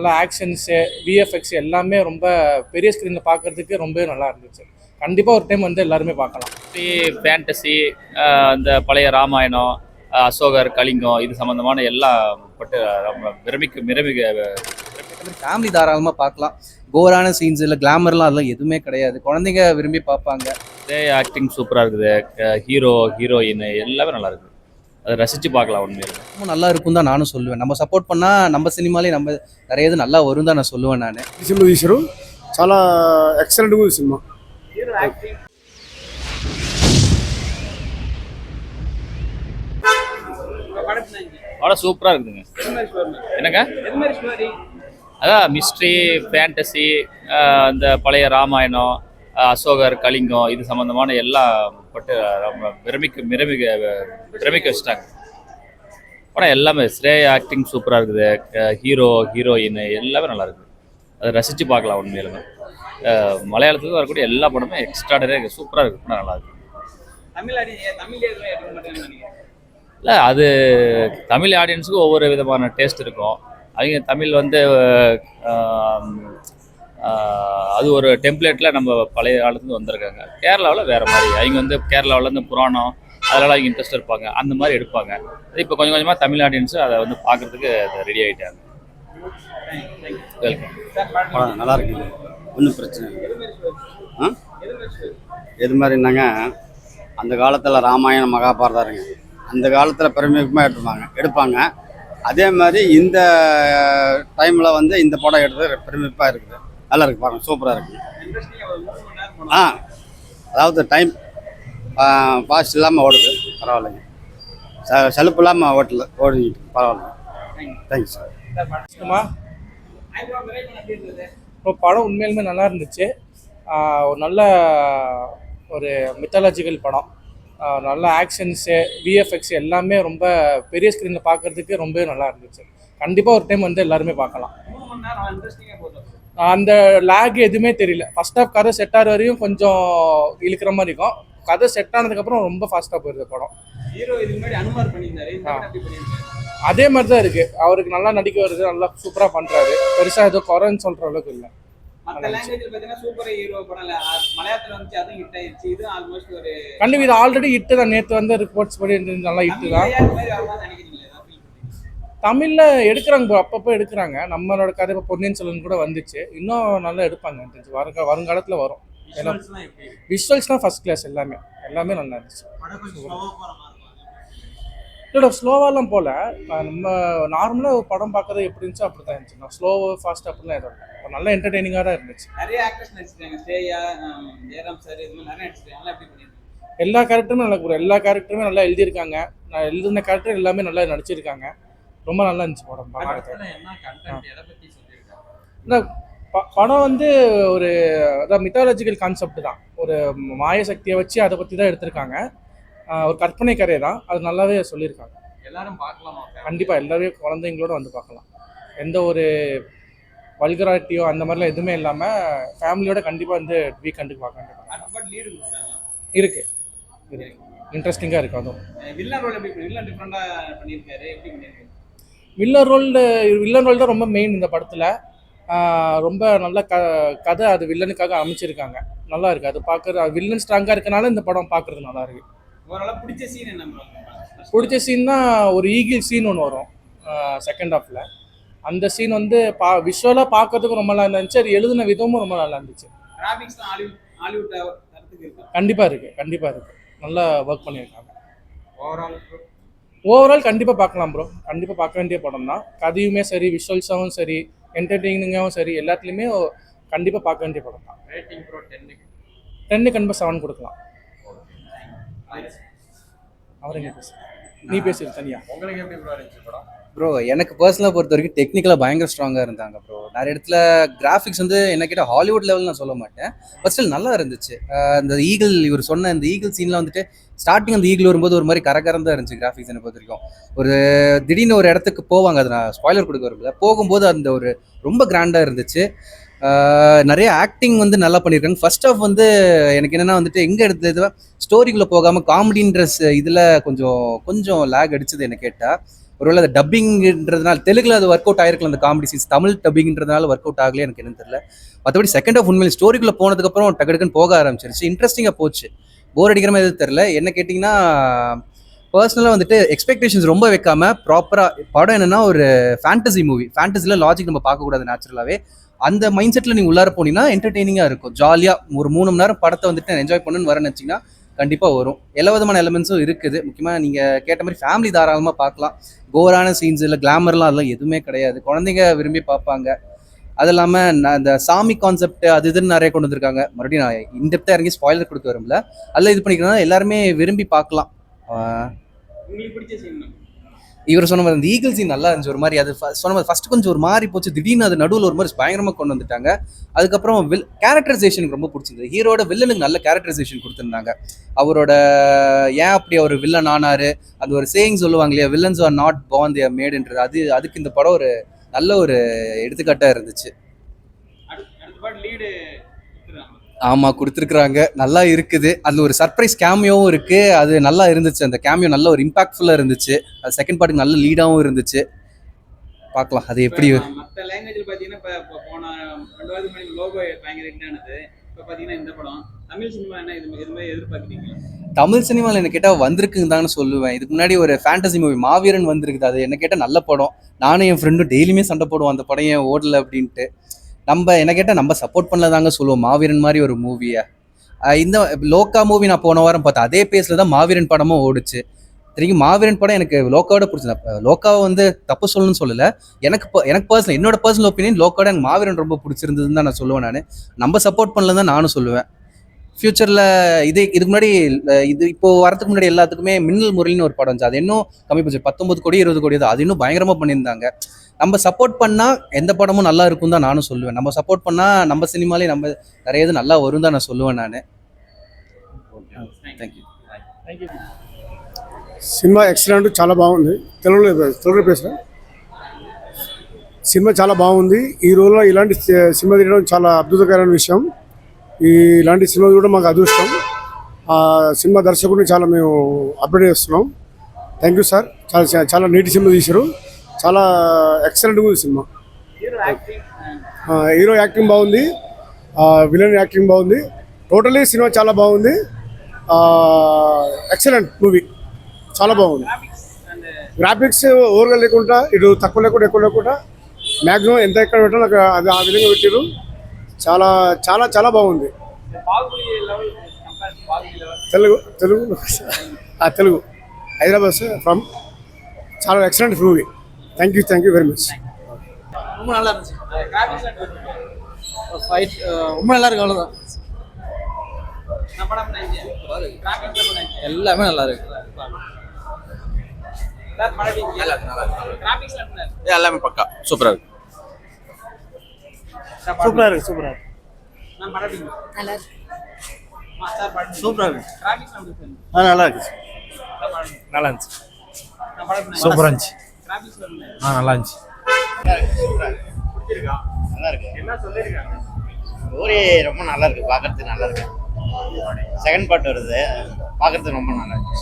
நல்ல actions, VFX எல்லாமே ரொம்ப பெரிய ஸ்க்ரீனில் பார்க்குறதுக்கு ரொம்பவே நல்லா இருந்துச்சு. கண்டிப்பாக ஒரு டைம் வந்து எல்லாருமே பார்க்கலாம். ஃபேண்டசி, இந்த பழைய ராமாயணம், அசோகர், கலிங்கம் இது சம்மந்தமான எல்லாம் பட்டு ரொம்ப மிரமிக ஃபேமிலி தாராளமாக பார்க்கலாம். கோரான சீன்ஸ் இல்லை, கிளாமர்லாம் அதெல்லாம் எதுவுமே கிடையாது. குழந்தைங்க விரும்பி பார்ப்பாங்க. ஆக்டிங் சூப்பராக இருக்குது. ஹீரோ, ஹீரோயின் எல்லாமே நல்லா இருக்குது. அதை ரசித்து பார்க்கலாம். உண்மையில் ரொம்ப நல்லா இருக்கும் தான் நானும் சொல்லுவேன். நம்ம சப்போர்ட் பண்ணால் நம்ம சினிமாலே நம்ம நிறைய இது நல்லா வரும் தான் நான் சொல்லுவேன். நான் సినిమా తీశారు, చాలా ఎక్సలెంట్గా ఉంది సినిమా. அவ்வளோ சூப்பராக இருக்குதுங்க. என்னங்க அதான் மிஸ்ட்ரி, ஃபேண்டசி, இந்த பழைய ராமாயணம், அசோகர், கலிங்கம் இது சம்மந்தமான எல்லாம் பட்டு ரொம்ப பிரமிக்க வச்சுட்டாங்க. படம் எல்லாமே ஆக்டிங் சூப்பராக இருக்குது. ஹீரோ, ஹீரோயின் எல்லாமே நல்லா இருக்குது. அதை ரசித்து பார்க்கலாம். உண்மையிலுமே மலையாளத்துக்கு வரக்கூடிய எல்லா படமே எக்ஸ்ட்ராடனரியாக சூப்பராக இருக்குது. படம் நல்லா இருக்குது. இல்லை, அது தமிழ் ஆடியன்ஸுக்கு ஒவ்வொரு விதமான டேஸ்ட் இருக்கும். அவங்க தமிழ் வந்து அது ஒரு டெம்ப்ளேட்டில் நம்ம பழைய காலத்துலேருந்து வந்திருக்காங்க. கேரளாவில் வேறு மாதிரி அவங்க வந்து கேரளாவில் இந்த புராணம் அதெல்லாம் அவங்க இன்ட்ரெஸ்ட் இருப்பாங்க. அந்த மாதிரி எடுப்பாங்க. இப்போ கொஞ்சம் கொஞ்சமாக தமிழ் ஆடியன்ஸு அதை வந்து பார்க்குறதுக்கு ரெடி ஆகிட்டாங்க. வெல்கம். நல்லா இருக்குங்க, ஒன்றும் பிரச்சனை இல்லை. எது மாதிரினாங்க, அந்த காலத்தில் ராமாயணம், மகாபாரதம் இருங்க, அந்த காலத்தில் பிரமிகமாக எடுப்பாங்க. அதே மாதிரி இந்த டைமில் வந்து இந்த படம் எடுத்து பிரமிப்பாக இருக்குது. நல்லா இருக்குது, பாருங்கள், சூப்பராக இருக்குது. அதாவது டைம் பாஸ்ட் இல்லாமல் ஓடுது, பரவாயில்லைங்க. சலுப்பு இல்லாமல் ஓடிக்கிட்டு பரவாயில்ல. Thanks sir. இப்போ படம் உண்மையிலுமே நல்லா இருந்துச்சு. ஒரு நல்ல ஒரு மித்தாலஜிக்கல் படம். நல்ல ஆக்ஷன்ஸு, விஎஃப்எக்ஸ் எல்லாமே ரொம்ப பெரிய ஸ்க்ரீனில் பார்க்குறதுக்கு ரொம்பவே நல்லா இருந்துச்சு. கண்டிப்பாக ஒரு டைம் வந்து எல்லாருமே பார்க்கலாம். அந்த லேக் எதுவுமே தெரியல. ஃபர்ஸ்ட் ஆஃப் கதை செட் ஆகிற வரையும் கொஞ்சம் இழுக்கிற மாதிரி இருக்கும். கதை செட் ஆனதுக்கப்புறம் ரொம்ப ஃபாஸ்ட்டாக போயிருது படம். அதே மாதிரி தான் இருக்குது. அவருக்கு நல்லா நடிக்க வருது, நல்லா சூப்பராக பண்ணுறாரு. பெருசாக ஏதோ குறைன்னு சொல்கிற அளவுக்கு இல்லை. கண்டிப்பா இது ஆல்ரெடி ஹிட்டு தான். நேற்று வந்து ரிப்போர்ட்ஸ் படி நல்லா ஹிட்டு தான். தமிழ்ல எடுக்கிறாங்க ப்ரோ, அப்பப்போ எடுக்கிறாங்க. நம்மளோட கதை இப்போ பொன்னியின் செல்வன் கூட வந்துச்சு. இன்னும் நல்லா எடுப்பாங்க. வருங்காலத்தில் வரும். விஷுவல்ஸ்லாம் ஃபர்ஸ்ட் கிளாஸ். எல்லாமே நல்லா இருந்துச்சு. இல்லைடா, ஸ்லோவாலாம் போகல. நம்ம நார்மலாக ஒரு படம் பார்க்கறது எப்படி இருந்துச்சு அப்படி தான் இருந்துச்சு. நான் ஸ்லோவோ ஃபாஸ்ட் அப்படிலாம் எதுவும் இல்லை. ஒரு நல்ல என்டர்டெய்னிங்காக தான் இருந்துச்சு. எல்லா கேரக்டருமே நல்லா இருக்கும். எல்லா கேரக்டருமே நல்லா எழுதியிருக்காங்க. நான் எழுதின கேரக்டர் எல்லாமே நல்லா நடிச்சிருக்காங்க. ரொம்ப நல்லா இருந்துச்சு படம் பார்க்கறது. இந்த படம் வந்து ஒரு மித்தாலஜிக்கல் கான்செப்ட் தான். ஒரு மாய சக்தியை வச்சு அதை பற்றி தான் எடுத்திருக்காங்க. ஒரு கற்பனை கதை தான். அது நல்லாவே சொல்லியிருக்காங்க. எல்லாரும் பார்க்கலாமா? கண்டிப்பாக எல்லாருமே குழந்தைங்களோட வந்து பார்க்கலாம். எந்த ஒரு வல்கராட்டியோ அந்த மாதிரிலாம் எதுவுமே இல்லாமல் ஃபேமிலியோட கண்டிப்பாக வந்து வீக்கெண்டுக்கு பார்க்க இருக்கு. இன்ட்ரெஸ்டிங்காக இருக்குது. அதுவும் வில்லன் ரோல் தான் ரொம்ப மெயின் இந்த படத்தில். ரொம்ப நல்ல கதை அது வில்லனுக்காக அமைச்சிருக்காங்க. நல்லா இருக்குது. அது பார்க்குற வில்லன் ஸ்ட்ராங்காக இருக்கனால இந்த படம் பார்க்குறது நல்லா இருக்குது. பிடிச்ச சீன்னா ஒரு ஈகிள் சீன் ஒன்று வரும் செகண்ட் ஹாஃபில். அந்த சீன் வந்து விஷுவலாக பார்க்கறதுக்கு ரொம்ப நல்லா இருந்துச்சு. அது எழுதின விதமும் ரொம்ப நல்லா இருந்துச்சு. கண்டிப்பாக இருக்குது. நல்லா ஒர்க் பண்ணியிருக்காங்க. ஓவரால் கண்டிப்பாக பார்க்கலாம் ப்ரோ. கண்டிப்பாக பார்க்க வேண்டிய படம் தான். கதையுமே சரி, விஷுவல்ஸாகவும் சரி, என்டர்டெய்னிங்காகவும் சரி, எல்லாத்துலேயுமே கண்டிப்பாக பார்க்க வேண்டிய படம் தான். 10க்கு கண்டிப்பாக 7 கொடுக்கலாம். அவருங்க நீ பேசுறது தனியா. உங்களுக்கு எப்படி ப்ரோ இருந்துச்சு படம்? ப்ரோ, எனக்கு பர்சனலாக பொறுத்த வரைக்கும் டெக்னிக்கலாக பயங்கர ஸ்ட்ராங்காக இருந்தாங்க ப்ரோ. நிறைய இடத்துல கிராஃபிக்ஸ் வந்து என்ன கேட்டால் ஹாலிவுட் லெவல் நான் சொல்ல மாட்டேன். பட் ஸ்டில் நல்லா இருந்துச்சு. இந்த ஈகிள், இவர் சொன்ன இந்த ஈகிள் சீன்லாம் வந்துட்டு ஸ்டார்டிங் அந்த ஈகிள் வரும்போது ஒரு மாதிரி கரகரம் தான் இருந்துச்சு. கிராஃபிக்ஸ் என்னை பொறுத்த வரைக்கும் ஒரு திடீர்னு ஒரு இடத்துக்கு போவாங்க. அது நான் ஸ்பாய்லர் கொடுக்க வரும்போது போகும்போது அந்த ஒரு ரொம்ப கிராண்டாக இருந்துச்சு. நிறைய ஆக்டிங் வந்து நல்லா பண்ணியிருக்காங்க. ஃபர்ஸ்ட் ஆஃப் வந்து எனக்கு என்னென்னா வந்துட்டு எங்கே எடுத்தது ஸ்டோரிக்குள்ளே போகாமல் காமெடின்ற இதில் கொஞ்சம் லேக் அடிச்சது என்ன கேட்டால். ஒருவேளை அது டப்பிங்ன்றதுனால தெலுங்குல அது ஒர்க் அவுட் ஆயிருக்கலாம் அந்த காமெடி சீன்ஸ், தமிழ் டப்பிங்ன்றதுனால ஒர்க் அவுட் ஆகலையே எனக்கு என்னன்னு தெரியல. மற்றபடி செகண்ட் ஆஃப் உண்மையில ஸ்டோரிக்குள்ளே போனதுக்கப்புறம் டக்கு டக்குன்னு போக ஆரம்பிச்சிருச்சு, இன்ட்ரெஸ்டிங்காக போச்சு. போர் அடிக்கிற மாதிரி எதுவும் தெரில. என்ன கேட்டிங்கன்னா பர்சனலாக வந்துட்டு எக்ஸ்பெக்டேஷன்ஸ் ரொம்ப வைக்காம ப்ராப்பராக படம் என்னன்னா ஒரு ஃபேண்டசி மூவி. ஃபேண்டசியில் லாஜிக் நம்ம பார்க்கக்கூடாது நேச்சுரலாகவே. அந்த மைண்ட் செட்டில் நீங்கள் உள்ளார போனீங்கன்னா என்டர்டெய்னிங்காக இருக்கும். ஜாலியாக ஒரு 3 மணி நேரம் படத்தை வந்துட்டு என்ஜாய் பண்ணுன்னு வரேன்னு வச்சிங்கன்னா கண்டிப்பாக வரும். எல்லா விதமான எலமெண்ட்ஸும் இருக்குது. முக்கியமாக நீங்கள் கேட்ட மாதிரி ஃபேமிலி தாராளமாக பார்க்கலாம். கோரான சீன்ஸ் இல்லை கிளாமர்லாம் அதெல்லாம் எதுவுமே கிடையாது. குழந்தைங்க விரும்பி பார்ப்பாங்க. அது இல்லாமல் அந்த சாமி கான்செப்ட் அது இதுன்னு நிறைய கொண்டு வந்திருக்காங்க. மறுபடியும் நான் இன்டெப்த்தாக இறங்கி ஸ்பாயிலர் கொடுக்க விரும்பல. அதில் இது பண்ணிக்கிறதுனால எல்லாருமே விரும்பி பார்க்கலாம். இவர் சொன்ன மாதிரி அந்த ஈகிள் சீன் நல்லா இருந்துச்சு. ஒரு மாதிரி அது சொன்ன மாதிரி ஃபர்ஸ்ட் கொஞ்சம் ஒரு மாதிரி போச்சு, திடீர்னு அது நடுவில் ஒரு மாதிரி பயங்கரமாக கொண்டு வந்துட்டாங்க. அதுக்கப்புறம் கேரக்டரைசேஷனுக்கு ரொம்ப பிடிச்சிருந்தது. ஹீரோட வில்லனுக்கு நல்ல கேரக்டரைசேஷன் கொடுத்துருந்தாங்க. அவரோட ஏன் அப்படி அவர் வில்லன் ஆனாரு, அது ஒரு சேயிங் சொல்லுவாங்க இல்லையா, villains are not born they are மேடுன்றது. அதுக்கு இந்த படம் ஒரு நல்ல ஒரு எடுத்துக்காட்டாக இருந்துச்சு. ஆமாம், கொடுத்துருக்குறாங்க, நல்லா இருக்குது. அதில் ஒரு சர்ப்ரைஸ் கேமியோவும் இருக்குது, அது நல்லா இருந்துச்சு. அந்த கேமியோ நல்ல ஒரு இம்பாக்ட்ஃபுல்லாக இருந்துச்சு. அது செகண்ட் பார்ட்டுக்கு நல்ல லீடாகவும் இருந்துச்சு. பார்க்கலாம் அது எப்படி. மற்ற லாங்குவேஜில் பார்த்தீங்கன்னா இப்போ போன 2 வாரத்துக்கு முன்னாடி லோகோ பயங்கர ஹிட் ஆனது. இப்போ பார்த்தீங்கன்னா இந்த படம் தமிழ் சினிமா என்ன இது மாதிரி எதிர்பார்க்குறீங்க? தமிழ் சினிமாவில் என்ன கேட்டால் வந்திருக்குன்னு தானே சொல்லுவேன். இதுக்கு முன்னாடி ஒரு ஃபேண்டசி மூவி மாவீரன் வந்திருக்குது. அது என்ன கேட்டால் நல்ல படம். நானும் என் ஃப்ரெண்டும் டெய்லியுமே சண்டை போடுவோம் அந்த படம் ஏன் ஓடலை அப்படின்ட்டு. நம்ம என்ன கேட்டால் நம்ம சப்போர்ட் பண்ணலதாங்க சொல்லுவோம் மாவீரன் மாதிரி ஒரு மூவியை. இந்த லோக்கா மூவி நான் போன வாரம் பார்த்தேன், அதே பேஸில் தான் மாவீரன் படமும் ஓடுச்சு. திரும்பி மாவீரன் படம் எனக்கு லோக்காவோட பிடிச்சது. லோக்காவை வந்து தப்பு சொல்லணும்னு சொல்லலை, எனக்கு பர்சனல் என்னோட பர்சனல் ஒப்பீனியன் லோக்காவோட எனக்கு மாவீரன் ரொம்ப பிடிச்சிருந்ததுன்னு தான் நான் சொல்லுவேன். நம்ம சப்போர்ட் பண்ணல தான் நானும் சொல்லுவேன். ஃப்யூச்சரில் இதுக்கு முன்னாடி இது இப்போது வரதுக்கு முன்னாடி எல்லாத்துக்குமே மின்னல் முரளின்னு ஒரு படம் இருந்துச்சு. அது இன்னும் கம்மி போச்சு, 19 கோடி 20 கோடி தான். அது இன்னும் பயங்கரமாக பண்ணியிருந்தாங்க. நம்ம சப்போர்ட் பண்ணால் எந்த படமும் நல்லா இருக்கும் தான் நானும் சொல்லுவேன். நம்ம சப்போர்ட் பண்ணால் நம்ம சினிமாலே நம்ம நிறைய இது நல்லா வரும் தான் நான் சொல்லுவேன். நான் தேங்க்யூ. సినిమా ఎక్సలెంట్, చాలా బాగుంది. తెలుగులో పేసా సినిమా చాలా బాగుంది. ఈ రోజుల్లో ఇలాంటి సినిమా తీయడం చాలా అద్భుతకరమైన విషయం. ఇలాంటి సినిమా కూడా మాకు అదృష్టం. ఆ సినిమా దర్శకుడిని చాలా మేము అప్డేట్ చేస్తున్నాం. Thank you sir. చాలా చాలా నీటి సినిమా తీశారు. చాలా ఎక్సలెంట్గా ఉంది సినిమా. హీరో యాక్టింగ్ బాగుంది, విలన్ యాక్టింగ్ బాగుంది. టోటలీ సినిమా చాలా బాగుంది. ఎక్సలెంట్ మూవీ, చాలా బాగుంది. గ్రాఫిక్స్ ఓవర్గా లేకుండా, ఇటు తక్కువ లేకుండా ఎక్కువ లేకుండా మ్యాక్సిమం ఎంత ఎక్కడ పెట్టాలో నాకు అది ఆ విధంగా పెట్టారు. చాలా చాలా చాలా బాగుంది. తెలుగు తెలుగు హైదరాబాద్ ఫ్రమ్. చాలా excellent movie. Thank you very much. ரொம்ப நல்லா இருந்துச்சு. ஃபைட் ரொம்ப நல்லா இருக்கு, அவ்வளோதான். எல்லாமே நல்லா இருக்கு. எல்லாமே பக்கா சூப்பரா இருக்கு. சூப்பரா இருக்கு. நல்லா இருக்கு. சூப்பரா இருக்கு. நல்லா இருக்கு. நல்லா இருந்துச்சு. சூப்பரா இருந்துச்சு. நல்லா இருந்துச்சு. நல்லா இருக்கு. என்ன சொல்லிருக்காங்க? ஸ்டோரி ரொம்ப நல்லா இருக்கு, பார்க்கறதுக்கு நல்லா இருக்கு. செகண்ட் பார்ட் வருது, பார்க்கறதுக்கு ரொம்ப நல்லா இருக்கு.